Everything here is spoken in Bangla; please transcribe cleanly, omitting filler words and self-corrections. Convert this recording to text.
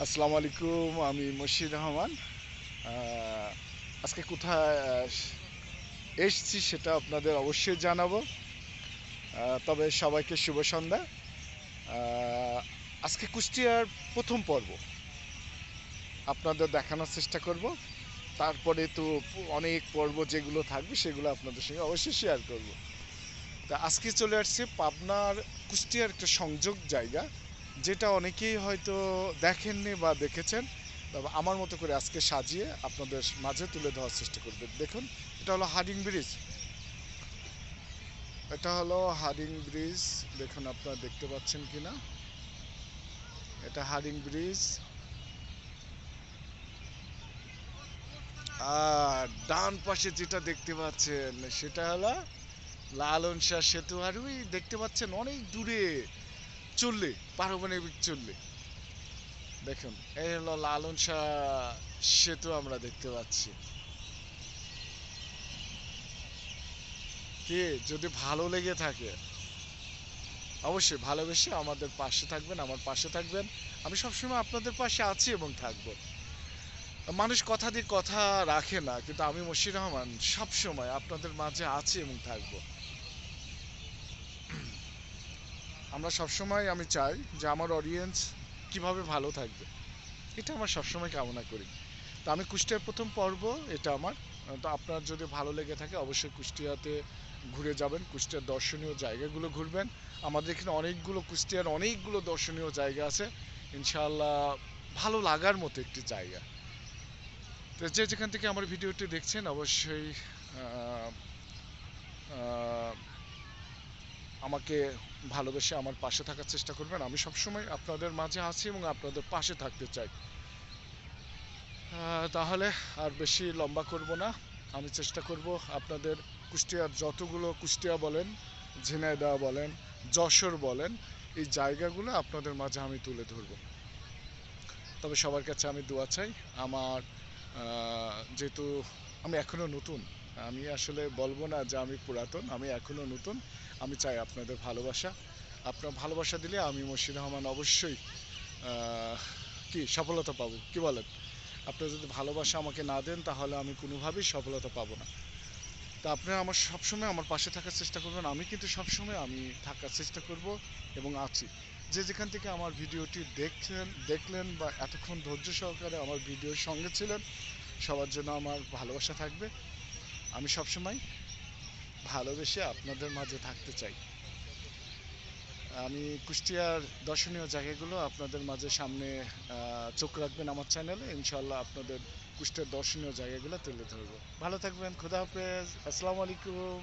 আসসালামু আলাইকুম, আমি মশির রহমান। আহ, আজকে কোথায় এসেছি সেটা আপনাদের অবশ্যই জানাবো। তবে সবাইকে শুভ সন্ধ্যা। আহ, আজকে কুষ্টিয়ার প্রথম পর্ব আপনাদের দেখানোর চেষ্টা করব। তারপরে তো অনেক পর্ব যেগুলো থাকবে সেগুলো আপনাদের সঙ্গে অবশ্যই শেয়ার করব। তা আজকে চলে আসছে পাবনার কুষ্টিয়ার একটা সংযোগ জায়গা, যেটা অনেকেই হয়তো দেখেননি বা দেখেছেন। তবে আমার মতো করে আজকে সাজিয়ে আপনাদের মাঝে তুলে ধরার চেষ্টা করবে। দেখুন, এটা হলো হার্ডিং ব্রিজ। এটা হলো হার্ডিং ব্রিজ। দেখুন আপনারা দেখতে পাচ্ছেন কিনা। এটা হার্ডিং ব্রিজ। আর ডান পাশে যেটা দেখতে পাচ্ছেন সেটা হলো লালন শাহ সেতু। আর ওই দেখতে পাচ্ছেন অনেক দূরে চললে, পারমাণবিক চললে, দেখুন এই হলো লালন শাহ সেতু আমরা দেখতে পাচ্ছি। কি, যদি ভালো লেগে থাকে অবশ্যই ভালোবেসে আমাদের পাশে থাকবেন, আমার পাশে থাকবেন। আমি সবসময় আপনাদের পাশে আছি এবং থাকবো। মানুষ কথা দিয়ে কথা রাখে না, কিন্তু আমি মশির রহমান সবসময় আপনাদের মাঝে আছি এবং থাকবো। আমরা সবসময়, আমি চাই যে আমার অডিয়েন্স কিভাবে ভালো থাকবে, এটা আমার সবসময় কামনা করি। তো আমি কুষ্টিয়ার প্রথম পর্ব, এটা আমার। তো আপনার যদি ভালো লেগে থাকে অবশ্যই কুষ্টিয়াতে ঘুরে যাবেন, কুষ্টিয়ার দর্শনীয় জায়গাগুলো ঘুরবেন। আমাদের এখানে অনেকগুলো, কুষ্টিয়ার অনেকগুলো দর্শনীয় জায়গা আছে ইনশাআল্লাহ। ভালো লাগার মতো একটি জায়গা। তো যে যেখান থেকে আমার ভিডিওটি দেখছেন অবশ্যই আহ, আহ, আমাকে ভালোবেসে আমার পাশে থাকার চেষ্টা করবেন। আমি সবসময় আপনাদের মাঝে আছি এবং আপনাদের পাশে থাকতে চাই। তাহলে আর বেশি লম্বা করব না। আমি চেষ্টা করব আপনাদের কুষ্টিয়ার যতগুলো, কুষ্টিয়া বলেন, ঝিনাইদহ বলেন, যশোর বলেন, এই জায়গাগুলো আপনাদের মাঝে আমি তুলে ধরব। তবে সবার কাছে আমি দোয়া চাই। আমার যেহেতু আমি এখনও নতুন, আমি আসলে বলবো না যে আমি পুরাতন, আমি এখনও নতুন। আমি চাই আপনাদের ভালোবাসা। আপনার ভালোবাসা দিলে আমি মশির রহমান অবশ্যই আহ, কি সফলতা পাবো, কি বলেন? আপনারা যদি ভালোবাসা আমাকে না দেন তাহলে আমি কোনোভাবেই সফলতা পাবো না। তা আপনারা আমার সবসময় আমার পাশে থাকার চেষ্টা করবেন। আমি কিন্তু সবসময় আমি থাকার চেষ্টা করব এবং আছি। যে যেখান থেকে আমার ভিডিওটি দেখলেন বা এতক্ষণ ধৈর্য সহকারে আমার ভিডিওর সঙ্গে ছিলেন, সবার জন্য আমার ভালোবাসা থাকবে। আমি সবসময় ভালোবেসে আপনাদের মাঝে থাকতে চাই। আমি কুষ্টিয়ার দর্শনীয় জায়গাগুলো আপনাদের মাঝে সামনে চোখ রাখবেন আমার চ্যানেলে, ইনশাল্লাহ আপনাদের কুষ্টিয়ার দর্শনীয় জায়গাগুলো তুলে ধরবো। ভালো থাকবেন, খুদা হাফেজ, আসসালামু আলাইকুম।